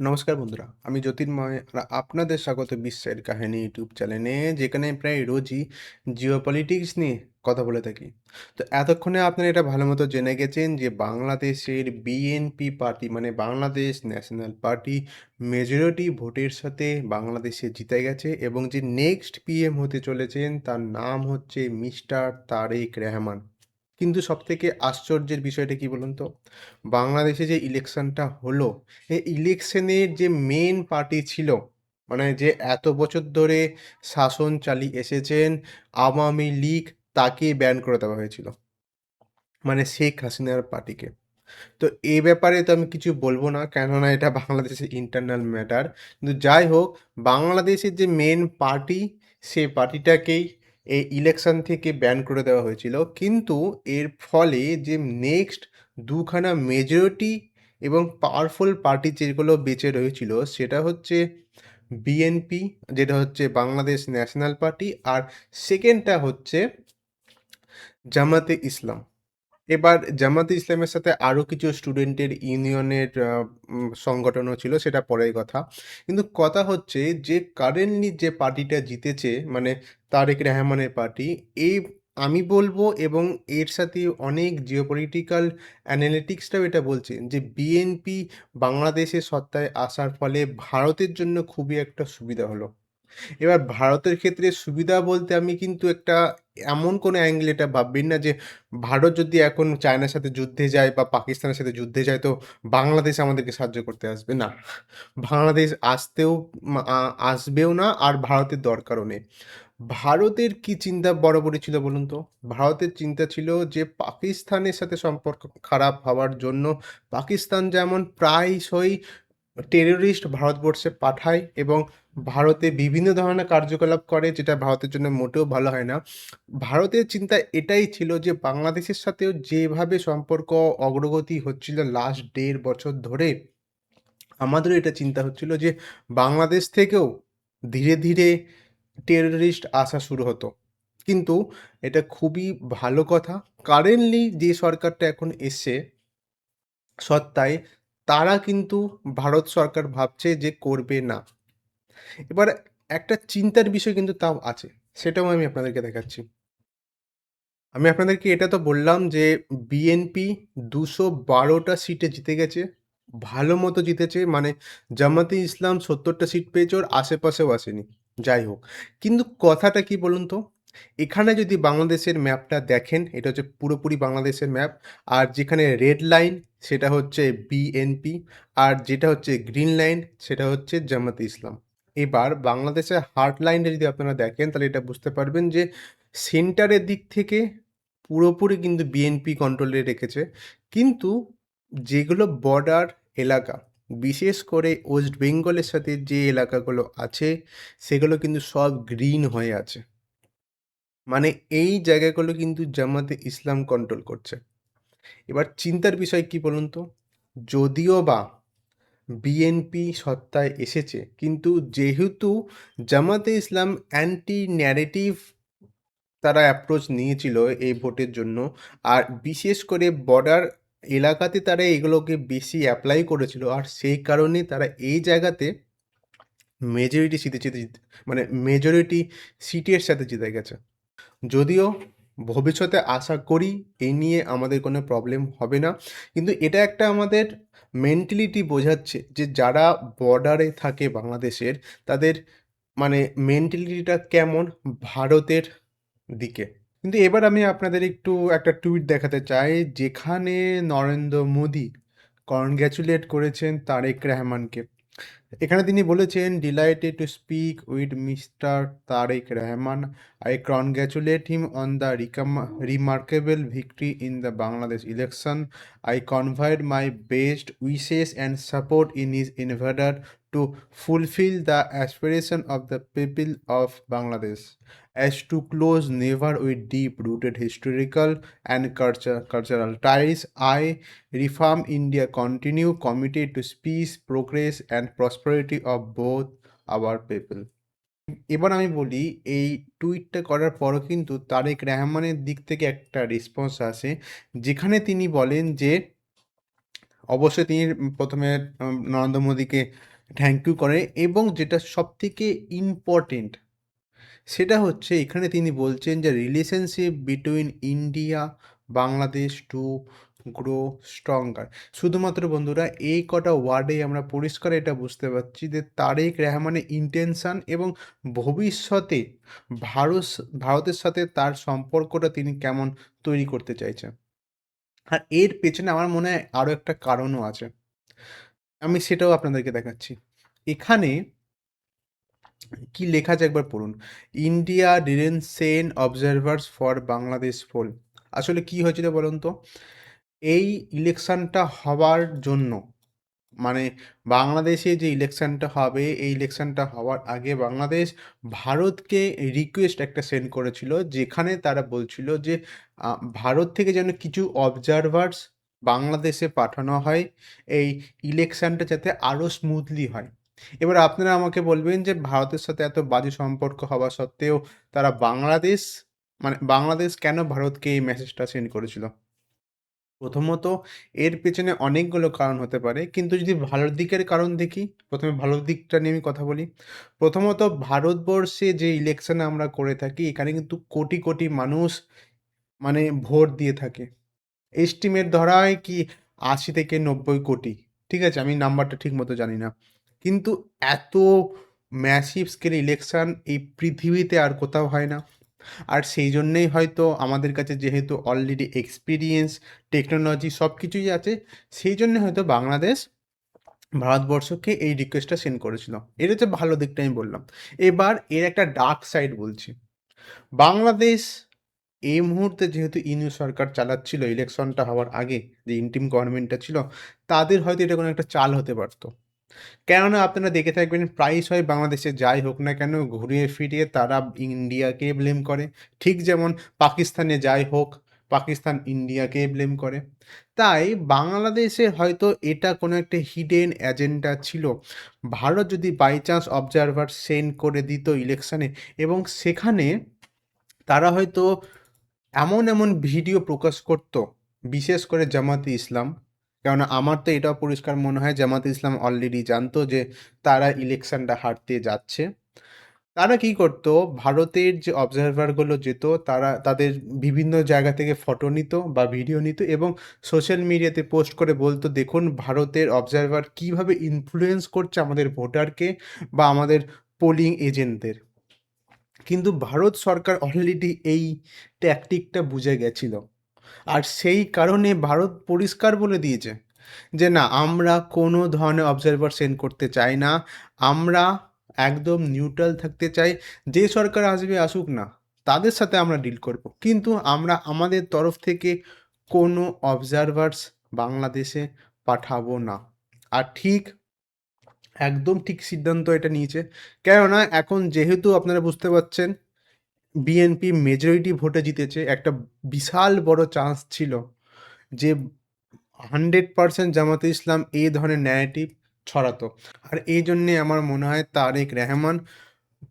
নমস্কার বন্ধুরা, আমি জ্যোতির্ময় আর আপনাদের স্বাগত বিশ্বের কাহিনী ইউটিউব চ্যানেলে, যেখানে প্রায় রোজই জিওপলিটিক্স নিয়ে কথা বলে থাকি। তো এতক্ষণে আপনারা এটা ভালো মতো জেনে গেছেন যে বাংলাদেশের বিএনপি পার্টি মানে বাংলাদেশ ন্যাশনাল পার্টি মেজরিটি ভোটের সাথে বাংলাদেশে জিতে গেছে এবং যে নেক্সট পিএম হতে চলেছেন তার নাম হচ্ছে মিস্টার তারেক রহমান। কিন্তু সবথেকে আশ্চর্যের বিষয়টা কি বলুন তো? বাংলাদেশে যে ইলেকশনটা হলো, এই ইলেকশনের যে মেইন পার্টি ছিল, মানে যে এত বছর ধরে শাসন চালিয়ে এসেছেন আওয়ামী লীগ, তাকে ব্যান করে দেওয়া হয়েছিল। মানে শেখ হাসিনার পার্টিকে। তো এই ব্যাপারে তো আমি কিছু বলবো না, কেননা এটা বাংলাদেশের ইন্টারনাল ম্যাটার। কিন্তু যাই হোক, বাংলাদেশের যে মেন পার্টি, সেই পার্টিটাকেই এই ইলেকশন থেকে ব্যান করে দেওয়া হয়েছিল। কিন্তু এর ফলে যে নেক্সট দুখানা মেজরিটি এবং পাওয়ারফুল পার্টি যেগুলো বেঁচে রয়েছিল, সেটা হচ্ছে বিএনপি, যেটা হচ্ছে বাংলাদেশ ন্যাশনাল পার্টি, আর সেকেন্ডটা হচ্ছে জামাতে ইসলাম। এবার জামাতে ইসলামের সাথে আরও কিছু স্টুডেন্টের ইউনিয়নের সংগঠনও ছিল, সেটা পরের কথা। কিন্তু কথা হচ্ছে যে কারেন্টলি যে পার্টিটা জিতেছে, মানে তারেক রহমানের পার্টি, এই আমি বলবো, এবং এর সাথে অনেক জিওপলিটিক্যাল অ্যানালিটিক্সটাও এটা বলছে যে বিএনপি বাংলাদেশের সত্তায় আসার ফলে ভারতের জন্য খুবই একটা সুবিধা হলো। এবার ভারতের ক্ষেত্রে সুবিধা বলতে আমি কিন্তু একটা এমন কোনো অ্যাঙ্গেল এটা ভাববেন না যে ভারত যদি এখন চায়নার সাথে যুদ্ধে যায় বা পাকিস্তানের সাথে যুদ্ধে যায় তো বাংলাদেশ আমাদেরকে সাহায্য করতে আসবে না। বাংলাদেশ আসবেও না, আর ভারতের দরকারও নেই। ভারতের কি চিন্তা বরাবরই ছিল বলুন তো? ভারতের চিন্তা ছিল যে পাকিস্তানের সাথে সম্পর্ক খারাপ হওয়ার জন্য পাকিস্তান যেমন প্রায়শই টেররিস্ট ভারতবর্ষে পাঠায় এবং ভারতে বিভিন্ন ধরনের কার্যকলাপ করে, যেটা ভারতের জন্য মোটেও ভালো হয় না। ভারতের চিন্তা এটাই ছিল যে বাংলাদেশের সাথেও যেভাবে সম্পর্ক অগ্রগতি হচ্ছিল লাস্ট ১.৫ বছর ধরে, আমাদেরও এটা চিন্তা হচ্ছিল যে বাংলাদেশ থেকেও ধীরে ধীরে টেররিস্ট আসা শুরু হতো। কিন্তু এটা খুবই ভালো কথা, কারেন্টলি যে সরকারটা এখন এসছে সত্তায়, তারা কিন্তু ভারত সরকার ভাবছে যে করবে না। এবার একটা চিন্তার বিষয় কিন্তু তাও আছে, সেটাও আমি আপনাদেরকে দেখাচ্ছি। আমি আপনাদেরকে এটা তো বললাম যে বিএনপি ২১২টা সিটে জিতে গেছে, ভালো মতো জিতেছে। মানে জামাতে ইসলাম ৭০টা সিট পেয়েছে, ওর আশেপাশেও আসেনি। যাই হোক, কিন্তু কথাটা কি বলুন তো? এখানে যদি বাংলাদেশের ম্যাপটা দেখেন, এটা হচ্ছে পুরোপুরি বাংলাদেশের ম্যাপ। আর যেখানে রেড লাইন সেটা হচ্ছে বিএনপি, আর যেটা হচ্ছে গ্রিন লাইন সেটা হচ্ছে জামাতে ইসলাম। এবার বাংলাদেশের হার্ট লাইনটা যদি আপনারা দেখেন, তাহলে এটা বুঝতে পারবেন যে সেন্টারের দিক থেকে পুরোপুরি কিন্তু বিএনপি কন্ট্রোলে রেখেছে। কিন্তু যেগুলো বর্ডার এলাকা, বিশেষ করে ওয়েস্ট বেঙ্গলের সাথে যে এলাকাগুলো আছে, সেগুলো কিন্তু সব গ্রিন হয়ে আছে। মানে এই জায়গাগুলো কিন্তু জামাতে ইসলাম কন্ট্রোল করছে। এবার চিন্তার বিষয় কি বলুন তো? যদিও বা বিএনপি সত্তায় এসেছে, কিন্তু যেহেতু জামাতে ইসলাম অ্যান্টি ন্যারেটিভ তারা অ্যাপ্রোচ নিয়েছিল এই ভোটের জন্য, আর বিশেষ করে বর্ডার এলাকাতে তারা এগুলোকে বেশি অ্যাপ্লাই করেছিল, আর সেই কারণে তারা এই জায়গাতে মেজরিটি সিটে মানে মেজরিটি সিটের সাথে জিতে গেছে। যদিও ভবিষ্যতে আশা করি এই নিয়ে আমাদের কোনো প্রবলেম হবে না, কিন্তু এটা একটা আমাদের মেন্টালিটি বোঝাচ্ছে যে যারা বর্ডারে থাকে বাংলাদেশের, তাদের মানে মেন্টালিটিটা কেমন ভারতের দিকে। কিন্তু এবার আমি আপনাদের একটু একটা টুইট দেখাতে চাই, যেখানে নরেন্দ্র মোদী কনগ্র্যাচুলেট করেছেন তারেক রহমানকে। এখানে তিনি বলেছেন, delighted to speak with mister Tarique Rahman, I congratulate him on the remarkable victory in the Bangladesh election, I conveyed my best wishes and support in his endeavor to fulfill the aspiration of the people of Bangladesh, as to close never with deep-rooted historical and cultural ties. I reform India continue committed to peace, progress and prosperity of both our people. এবার আমি বলি, এই টুইটটা করার পরও কিন্তু তারেক রহমানের দিক থেকে একটা রেসপন্স আসে, যেখানে তিনি বলেন যে অবশ্যই তিনি ১ম এ নরেন্দ্র মোদীকে থ্যাংক ইউ করে এবং যেটা সবথেকে ইম্পোর্টেন্ট সেটা হচ্ছে এখানে তিনি বলছেন যে relationship between India Bangladesh to grow stronger. শুধুমাত্র বন্ধুরা এই কটা ওয়ার্ডেই আমরা পরিষ্কার এটা বুঝতে পারছি যে তারেক রহমানের ইন্টেনশন এবং ভবিষ্যতে ভারত ভারতের সাথে তার সম্পর্কটা তিনি কেমন তৈরি করতে চাইছেন। আর এর পেছনে আমার মনে হয় আরও একটা কারণও আছে। আমি সেটাও আপনাদেরকে দেখাচ্ছি। এখানে কি লেখা আছে একবার পড়ুন। India didn't send observers for Bangladesh poll. আসলে কি হয়েছিল বলুন তো? এই ইলেকশনটা হওয়ার জন্য মানে বাংলাদেশে যে ইলেকশনটা হবে, এই ইলেকশনটা হওয়ার আগে বাংলাদেশ ভারতকে রিকোয়েস্ট একটা সেন্ড করেছিল, যেখানে তারা বলছিল যে ভারত থেকে যেন কিছু অবজারভার্স বাংলাদেশে পাঠানো হয়, এই ইলেকশনটা যাতে আরও স্মুথলি হয়। এবার আপনারা আমাকে বলবেন যে ভারতের সাথে এত বাজে সম্পর্ক হওয়া সত্ত্বেও তারা বাংলাদেশ কেন ভারতকে এই মেসেজটা সেন্ড করেছিল? প্রথমত এর পেছনে অনেকগুলো কারণ হতে পারে। কিন্তু যদি ভালোর দিকের কারণ দেখি, ১ম এ ভালোর দিকটা নিয়ে আমি কথা বলি। প্রথমত ভারতবর্ষে যে ইলেকশন আমরা করে থাকি, এখানে কিন্তু কোটি, কোটি মানুষ ভোট দিয়ে থাকে। এস্টিমেট ধরা হয় কি ৮০ থেকে ৯০ কোটি। ঠিক আছে? আমি নাম্বারটা ঠিকমতো জানি না। কিন্তু এত ম্যাসিভ স্কেল ইলেকশন এই পৃথিবীতে আর কোথাও হয় না। আর সেই জন্যেই হয়তো আমাদের কাছে যেহেতু অলরেডি এক্সপিরিয়েন্স, টেকনোলজি সব কিছুই আছে, সেই জন্যে হয়তো বাংলাদেশ ভারতবর্ষকে এই রিকোয়েস্টটা সেন্ড করেছিল। এটা হচ্ছে ভালো দিকটা আমি বললাম। এবার এর একটা ডার্ক সাইড বলছি। বাংলাদেশ এই মুহূর্তে যেহেতু ইউনিয়ন সরকার চালাচ্ছিল ইলেকশনটা হওয়ার আগে, যে ইন্টিম গভর্নমেন্টটা ছিল, তাদের হয়তো এটা কোনো একটা চাল হতে পারত। কেননা আপনারা দেখে থাকবেন প্রায়শই বাংলাদেশে যাই হোক না কেন ঘুরিয়ে ফিরিয়ে তারা ইন্ডিয়াকে ব্লেম করে। ঠিক যেমন পাকিস্তানে যাই হোক, পাকিস্তান ইন্ডিয়াকে ব্লেম করে। তাই বাংলাদেশে হয়তো এটা কোনো একটা হিডেন এজেন্ডা ছিল। ভারত যদি বাই চান্স অবজারভার সেন্ড করে দিত ইলেকশনে এবং সেখানে তারা হয়তো এমন, এমন ভিডিও প্রকাশ করত, বিশেষ করে জামাতে ইসলাম। কেননা আমার তো এটাও পরিষ্কার মনে হয় জামাতে ইসলাম অলরেডি জানতো যে তারা ইলেকশনটা হারতে যাচ্ছে। তারা কি করত, ভারতের যে অবজারভারগুলো যেত, তারা তাদের বিভিন্ন জায়গা থেকে ফটো নিত বা ভিডিও নিত এবং সোশ্যাল মিডিয়াতে পোস্ট করে বলতো, "দেখুন ভারতের অবজারভার কীভাবে ইনফ্লুয়েন্স করছে আমাদের ভোটারকে বা আমাদের পোলিং এজেন্টদের।" কিন্তু ভারত সরকার অলরেডি এই ট্যাকটিকটা বুঝে গেছিল। আর সেই কারণে ভারত পরিষ্কার বলে দিয়েছে যে, "না, আমরা কোনো ধরনের অবজারভার সেন্ড করতে চাই না। আমরা একদম নিউট্রাল থাকতে চাই। যে সরকার আসবে আসুক না, তাদের সাথে আমরা ডিল করব। কিন্তু আমরা আমাদের তরফ থেকে কোনো অবজারভার্স বাংলাদেশে পাঠাবো না।" আর একদম ঠিক সিদ্ধান্ত এটা নিয়েছে। কেননা এখন যেহেতু আপনারা বুঝতে পারছেন বিএনপি মেজরিটি ভোটে জিতেছে, একটা বিশাল বড় চান্স ছিল যে 100% জামাতে ইসলাম এই ধরনের ন্যারেটিভ ছড়াতো। আর এই জন্যে আমার মনে হয় তারেক রহমান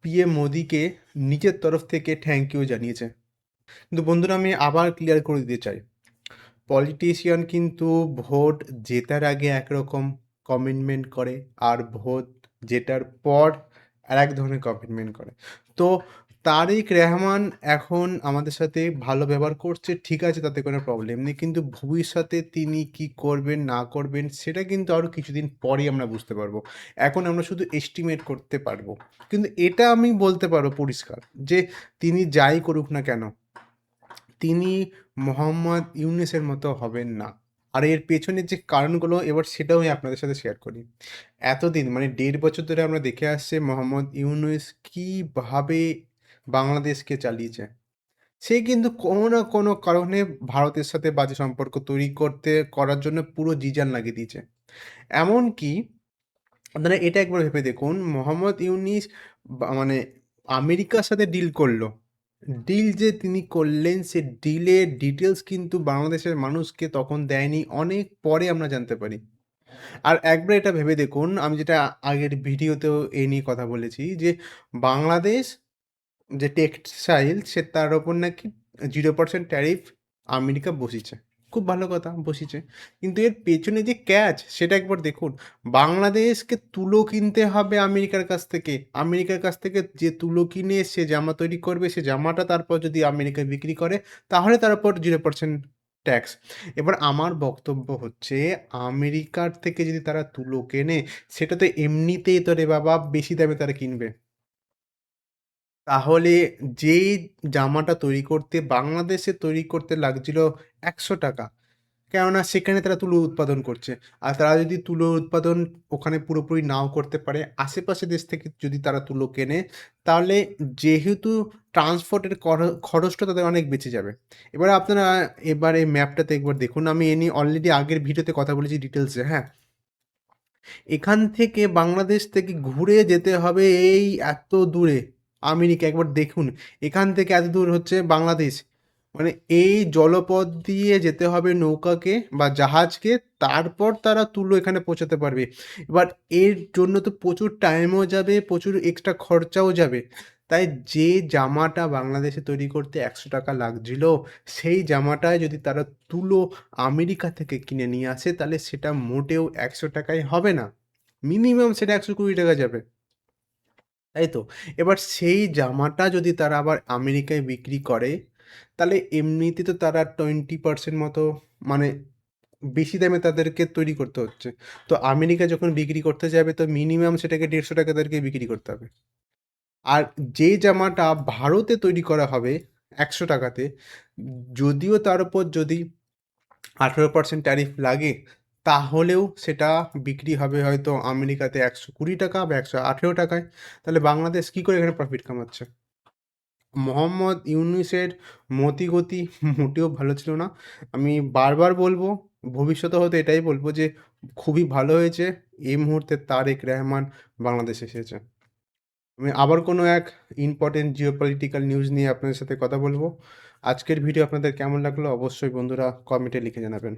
পিএম মোদিকে নিজের তরফ থেকে থ্যাংক ইউ জানিয়েছে। কিন্তু বন্ধুরা আমি আবার ক্লিয়ার করে দিতে চাই, পলিটিশিয়ান কিন্তু ভোট জেতার আগে একরকম কমিটমেন্ট করে আর ভোট জেতার পর আরেক ধরনের কমিটমেন্ট করে। তো তারেক রহমান এখন আমাদের সাথে ভালো ব্যবহার করছে, ঠিক আছে, তাতে কোনো প্রবলেম নেই। কিন্তু ভবিষ্যতে তিনি কি করবেন না করবেন সেটা কিন্তু আরও কিছুদিন পরেই আমরা বুঝতে পারবো। এখন আমরা শুধু এস্টিমেট করতে পারবো। কিন্তু এটা আমি বলতে পারবো পরিষ্কার যে তিনি যাই করুক না কেন, তিনি মোহাম্মদ ইউনূসের মতো হবেন না। আর এর পেছনের যে কারণগুলো এবার সেটাও আমি আপনাদের সাথে শেয়ার করি। এতদিন ১.৫ বছর ধরে আমরা দেখে আসছি মোহাম্মদ ইউনূস কীভাবে বাংলাদেশকে চালিয়েছে। সে কিন্তু কোনো না কোনো কারণে ভারতের সাথে বাজে সম্পর্ক তৈরি করার জন্য পুরো জি-জান লাগিয়ে দিয়েছে। এমনকি আপনারা এটা একবার ভেবে দেখুন, মোহাম্মদ ইউনিস আমেরিকার সাথে ডিল করল। ডিল যে তিনি করলেন, সে ডিলের ডিটেইলস কিন্তু বাংলাদেশের মানুষকে তখন দেয়নি। অনেক পরে আমরা জানতে পারি। আর একবার এটা ভেবে দেখুন, আমি যেটা আগের ভিডিওতেও এই নিয়ে কথা বলেছি যে, বাংলাদেশ যে টেক্সটাইল তার ওপর নাকি 0% ট্যারিফ আমেরিকা বসিয়েছে। খুব ভালো কথা বসিয়েছে। কিন্তু এর পেছনে যে ক্যাচ সেটা একবার দেখুন। বাংলাদেশকে তুলো কিনতে হবে আমেরিকার কাছ থেকে। আমেরিকার কাছ থেকে যে তুলো কিনে সে জামা তৈরি করবে, সে জামাটা তারপর যদি আমেরিকায় বিক্রি করে তাহলে তার উপর 0% ট্যাক্স। এবার আমার বক্তব্য হচ্ছে আমেরিকার থেকে যদি তারা তুলো কেনে সেটা তো এমনিতেই তো রে বাবা বেশি দামে তারা কিনবে। তাহলে যেই জামাটা তৈরি করতে বাংলাদেশে তৈরি করতে লাগছিল ৳১০০, কেননা সেখানে তারা তুলো উৎপাদন করছে। আর তারা যদি তুলো উৎপাদন ওখানে পুরোপুরি নাও করতে পারে, আশেপাশের দেশ থেকে যদি তারা তুলো কেনে, তাহলে যেহেতু ট্রান্সপোর্টের খরচটা তাদের অনেক বেঁচে যাবে। এবার এই ম্যাপটাতে একবার দেখুন। আমি এ নিয়ে অলরেডি আগের ভিডিওতে কথা বলেছি ডিটেইলসে, হ্যাঁ? এখান থেকে বাংলাদেশ থেকে ঘুরে যেতে হবে এই এত দূরে আমেরিকা। একবার দেখুন, এখান থেকে এত দূর হচ্ছে বাংলাদেশ। মানে এই জলপথ দিয়ে যেতে হবে নৌকাকে বা জাহাজকে, তারপর তারা তুলো এখানে পৌঁছাতে পারবে। এবার এর জন্য তো প্রচুর টাইমও যাবে, প্রচুর এক্সট্রা খরচাও যাবে। তাই যে জামাটা বাংলাদেশে তৈরি করতে ৳১০০ লাগছিল, সেই জামাটায় যদি তারা তুলো আমেরিকা থেকে কিনে নিয়ে আসে, তাহলে সেটা মোটেও ৳১০০ হবে না। মিনিমাম সেটা ৳১২০ যাবে। তাই তো? এবার সেই জামাটা যদি তারা আবার আমেরিকায় বিক্রি করে, তাহলে এমনিতে তো তারা 20% মতো মানে বেশি দামে তাদেরকে তৈরি করতে হচ্ছে। তো আমেরিকা যখন বিক্রি করতে যাবে তো মিনিমাম সেটাকে ৳১৫০ তাদেরকে বিক্রি করতে হবে। আর যে জামাটা ভারতে তৈরি করা হবে ৳১০০ তে, যদিও তার উপর যদি 18% ট্যারিফ লাগে, তাহলেও সেটা বিক্রি হবে হয়তো আমেরিকাতে ৳১২০ বা ৳১১৮ য়। তাহলে বাংলাদেশ কি করে এখানে প্রফিট কামাচ্ছে? মোহাম্মদ ইউনূসের মতিগতি মোটেও ভালো ছিল না। আমি বারবার বলব, ভবিষ্যতে হয়তো এটাই বলব যে খুবই ভালো হয়েছে এই মুহূর্তে তারেক রহমান বাংলাদেশে এসেছে। আমি আবার কোনো এক ইম্পোর্টেন্ট জিওপলিটিক্যাল নিউজ নিয়ে আপনাদের সাথে কথা বলব। আজকের ভিডিও আপনাদের কেমন লাগলো অবশ্যই বন্ধুরা কমেন্টে লিখে জানাবেন।